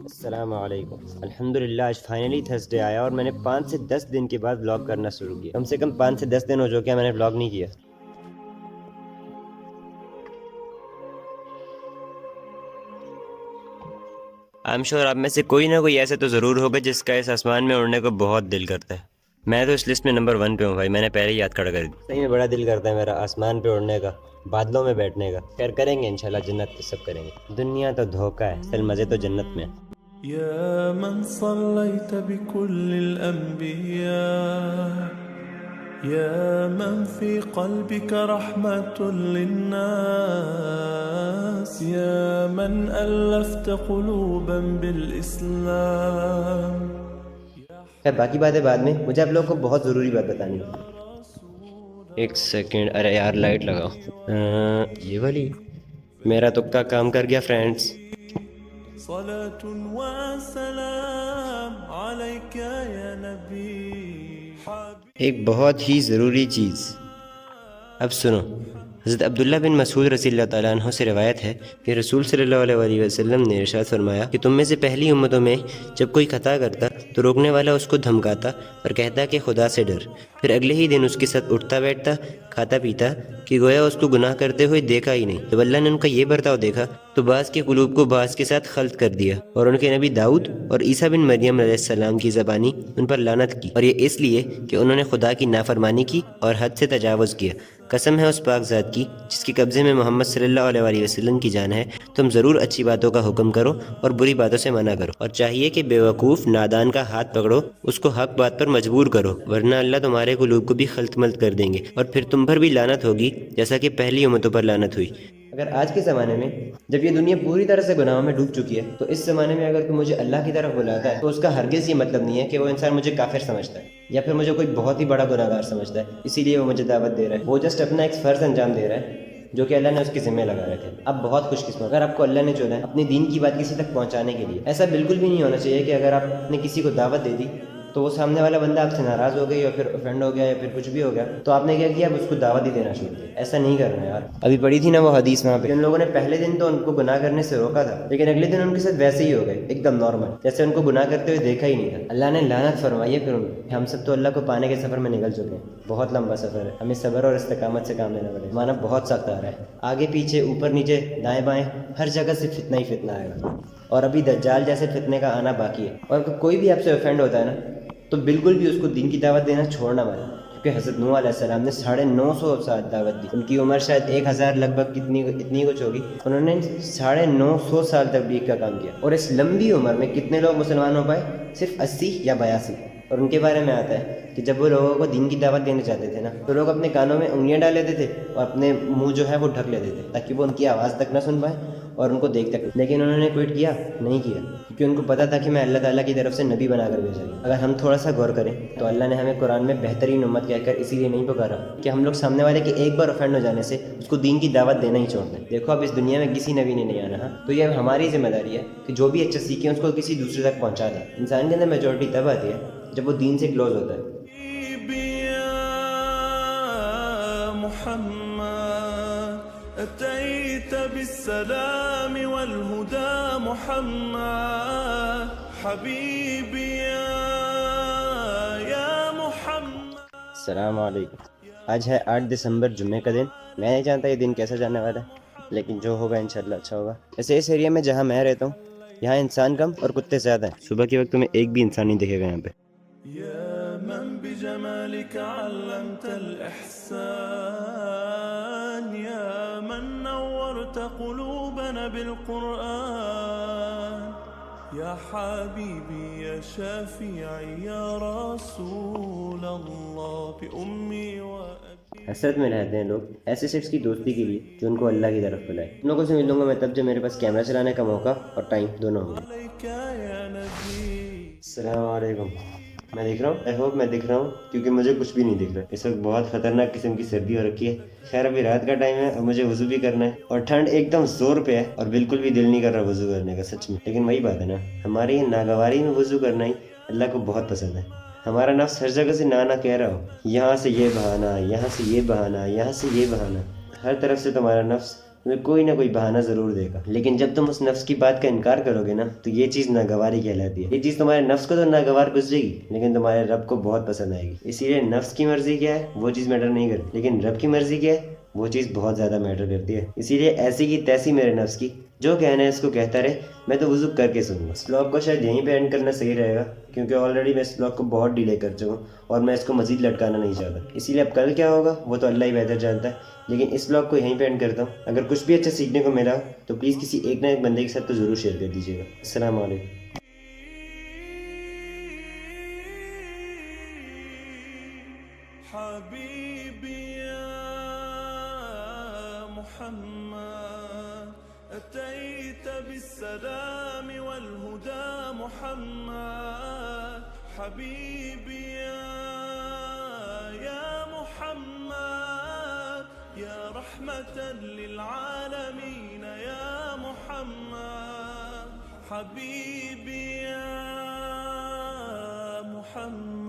السلام علیکم۔ الحمدللہ آج فائنلی تھرسڈے آیا اور میں نے 5 سے 10 دن کے بعد ولاگ کرنا شروع کیا۔ کم سے کم 5 سے 10 دن ہو چکے ہیں میں نے ولاگ نہیں کیا۔ آئی ایم شیور آپ میں سے کوئی نہ کوئی ایسا تو ضرور ہوگا جس کا اس آسمان میں اڑنے کو بہت دل کرتا ہے۔ میں تو اس لسٹ میں نمبر 1 پہ ہوں بھائی، میں نے پہلے ہی یاد کھڑا کر دی۔ صحیح میں بڑا دل کرتا ہے میرا آسمان پہ اڑنے کا، بادلوں میں بیٹھنے کا۔ خیر کریں گے انشاءاللہ، جنت پہ سب کریں گے۔ دنیا تو دھوکہ ہے، اصل مزے تو جنت میں ہے۔ يا من صليت بكل الأنبياء يا من في قلبك رحمة للناس يا من ألفت قلوبا بالإسلام خیر باقی باتیں بعد میں، مجھے آپ لوگوں کو بہت ضروری بات بتانی ہے۔ ایک سیکنڈ، ارے یار لائٹ لگاؤ۔ یہ والی میرا تکا کام کر گیا فرینڈس۔ صلاة وسلام عليك يا نبي ایک بہت ہی ضروری چیز، اب سنو۔ حضرت عبداللہ بن مسعود رضی اللہ تعالیٰ عنہ سے روایت ہے کہ رسول صلی اللہ علیہ وسلم نے ارشاد فرمایا کہ تم میں سے پہلی امتوں میں جب کوئی خطا کرتا تو روکنے والا اس کو دھمکاتا اور کہتا کہ خدا سے ڈر، پھر اگلے ہی دن اس کے ساتھ اٹھتا بیٹھتا، کھاتا پیتا کہ گویا اس کو گناہ کرتے ہوئے دیکھا ہی نہیں۔ جب اللہ نے ان کا یہ برتاؤ دیکھا تو بعض کے قلوب کو بعض کے ساتھ خلط کر دیا اور ان کے نبی داؤد اور عیسیٰ بن مریم علیہ السلام کی زبانی ان پر لعنت کی، اور یہ اس لیے کہ انہوں نے خدا کی نافرمانی کی اور حد سے تجاوز کیا۔ قسم ہے اس پاک ذات کی جس کے قبضے میں محمد صلی اللہ علیہ وسلم کی جان ہے، تم ضرور اچھی باتوں کا حکم کرو اور بری باتوں سے منع کرو، اور چاہیے کہ بیوقوف نادان کا ہاتھ پکڑو، اس کو حق بات پر مجبور کرو، ورنہ اللہ تمہارے قلوب کو بھی خلط ملط کر دیں گے اور پھر تم پر بھی لعنت ہوگی جیسا کہ پہلی امتوں پر لعنت ہوئی۔ اگر آج کے زمانے میں جب یہ دنیا پوری طرح سے گناہوں میں ڈوب چکی ہے تو اس زمانے میں اگر کوئی مجھے اللہ کی طرف بلاتا ہے تو اس کا ہرگز یہ مطلب نہیں ہے کہ وہ انسان مجھے کافر سمجھتا ہے یا پھر مجھے کوئی بہت ہی بڑا گناہ گار سمجھتا ہے اسی لیے وہ مجھے دعوت دے رہا ہے۔ وہ جسٹ اپنا ایک فرض انجام دے رہا ہے جو کہ اللہ نے اس کے ذمہ لگا رکھا ہے۔ اب بہت خوش قسمت اگر آپ کو اللہ نے چنا ہے اپنی دین کی بات کسی تک پہنچانے کے لیے۔ ایسا بالکل بھی نہیں ہونا چاہیے کہ اگر آپ نے کسی کو دعوت دے دی تو وہ سامنے والا بندہ آپ سے ناراض ہو گیا یا پھر افینڈ ہو گیا یا پھر کچھ بھی ہو گیا تو آپ نے کیا کیا، اب اس کو دعوت ہی دینا شروع کیا۔ ایسا نہیں کرنا یار۔ ابھی پڑھی تھی نا وہ حدیث وہاں پہ، ان لوگوں نے پہلے دن تو ان کو گناہ کرنے سے روکا تھا لیکن اگلے دن ان کے ساتھ ویسے ہی ہو گئے، ایک دم نارمل، جیسے ان کو گناہ کرتے ہوئے دیکھا ہی نہیں تھا۔ اللہ نے لعنت فرمائی ہے پھر ان کو۔ ہم سب تو اللہ کو پانے کے سفر میں نکل چکے ہیں، بہت لمبا سفر ہے، ہمیں صبر اور استقامت سے کام لینا پڑے گا۔ مانا بہت سخت آ رہا ہے، آگے پیچھے اوپر نیچے دائیں بائیں ہر جگہ سے فتنہ ہی فتنہ آئے گا، اور ابھی دجال جیسے فتنے کا آنا باقی ہے۔ اور کوئی بھی آپ سے افینڈ ہوتا ہے نا تو بالکل بھی اس کو دین کی دعوت دینا چھوڑنا مت، کیونکہ حضرت نوح علیہ السلام نے 950 سال دعوت دی۔ ان کی عمر شاید 1000 لگ بھگ اتنی کچھ ہوگی، انہوں نے 950 سال تبلیغ کا کام کیا، اور اس لمبی عمر میں کتنے لوگ مسلمان ہو پائے؟ صرف 80 یا 82۔ اور ان کے بارے میں آتا ہے کہ جب وہ لوگوں کو دین کی دعوت دینے چاہتے تھے نا تو لوگ اپنے کانوں میں انگلیاں ڈال لیتے تھے اور اپنے منہ جو ہے وہ ڈھک لیتے تھے تاکہ وہ ان کی آواز تک نہ سن پائیں اور ان کو دیکھ تک، لیکن انہوں نے کوئٹ کیا نہیں کیا، کیونکہ ان کو پتا تھا کہ میں اللہ تعالیٰ کی طرف سے نبی بنا کر بھیجا گیا۔ اگر ہم تھوڑا سا غور کریں تو اللہ نے ہمیں قرآن میں بہترین امت کہہ کر اسی لیے نہیں پکارا کہ ہم لوگ سامنے والے کے ایک بار افینڈ ہو جانے سے اس کو دین کی دعوت دینا ہی چھوڑ دیں۔ دیکھو اب اس دنیا میں کسی نبی نے نہیں آنا، ہاں تو یہ ہماری ذمہ داری ہے کہ جو بھی اچھا سیکھیں اس کو کسی دوسرے تک پہنچا دیں۔ انسان کے اندر میجورٹی تب آتی ہے جب وہ دین سے کلوز ہوتا ہے۔ محمد أتيت بالسلام والهدى محمد حبيبي يا محمد۔ السلام علیکم۔ آج ہے 8 دسمبر جمعے کا دن۔ میں نہیں جانتا یہ دن کیسا جانے والا ہے لیکن جو ہوگا انشاءاللہ اچھا ہوگا۔ ایسے اس ایریا میں جہاں میں رہتا ہوں یہاں انسان کم اور کتے زیادہ ہیں۔ صبح کے وقت تمہیں ایک بھی انسان نہیں دکھے گا یہاں پہ۔ يا من بجمالك علمت الإحسان يا من نورت قلوبنا بالقرآن يا حبيبي يا شافعي يا رسول الله بأمي وأبي۔ حسرت میں رہتے ہیں لوگ ایسے شخص کی دوستی کے لیے جو ان کو اللہ کی طرف بلائے۔ ان لوگوں سے ملوں گا میں تب جب میرے پاس کیمرہ چلانے کا موقع اور ٹائم دونوں ہوں گے۔ عليك يا نبي۔ السلام علیکم۔ میں دیکھ رہا ہوں، آئی ہوپ میں دکھ رہا ہوں کیونکہ مجھے کچھ بھی نہیں دکھ رہا۔ اس وقت بہت خطرناک قسم کی سردی ہو رکھی ہے۔ خیر ابھی رات کا ٹائم ہے اور مجھے وضو بھی کرنا ہے اور ٹھنڈ ایک دم زور پہ ہے اور بالکل بھی دل نہیں کر رہا وضو کرنے کا سچ میں۔ لیکن وہی بات ہے نا، ہماری ناگواری میں وضو کرنا ہی اللہ کو بہت پسند ہے۔ ہمارا نفس ہر جگہ سے نہ کہہ رہا ہو، یہاں سے یہ بہانا، یہاں سے یہ بہانا، یہاں سے یہ بہانا، ہر طرف سے تمہارا نفس تمہیں کوئی نہ کوئی بہانہ ضرور دے گا، لیکن جب تم اس نفس کی بات کا انکار کرو گے نا تو یہ چیز ناگواری کہلاتی ہے۔ یہ چیز تمہارے نفس کو تو ناگوار گزرے گی لیکن تمہارے رب کو بہت پسند آئے گی۔ اسی لیے نفس کی مرضی کیا ہے وہ چیز میٹر نہیں کرتی، لیکن رب کی مرضی کیا ہے وہ چیز بہت زیادہ میٹر کرتی ہے۔ اسی لیے ایسی کی تیسی میرے نفس کی، جو کہنا ہے اس کو کہتا رہے، میں تو وضو کر کے سنوں گا۔ اس بلاگ کو شاید یہیں پہ اینڈ کرنا صحیح رہے گا، کیونکہ آلریڈی میں اس بلاگ کو بہت ڈیلے کر چکا ہوں اور میں اس کو مزید لٹکانا نہیں چاہتا۔ اسی لیے اب کل کیا ہوگا وہ تو اللہ ہی بہتر جانتا ہے، لیکن اس بلاگ کو یہیں پہ اینڈ کرتا ہوں۔ اگر کچھ بھی اچھا سیکھنے کو ملا تو پلیز کسی ایک نہ ایک بندے کے ساتھ تو ضرور شیئر کر دیجیے گا۔ السلام علیکم۔ حبيبي يا محمد أتيت بالسلام والهدى محمد حبيبي يا محمد يا رحمة للعالمين يا محمد حبيبي يا محمد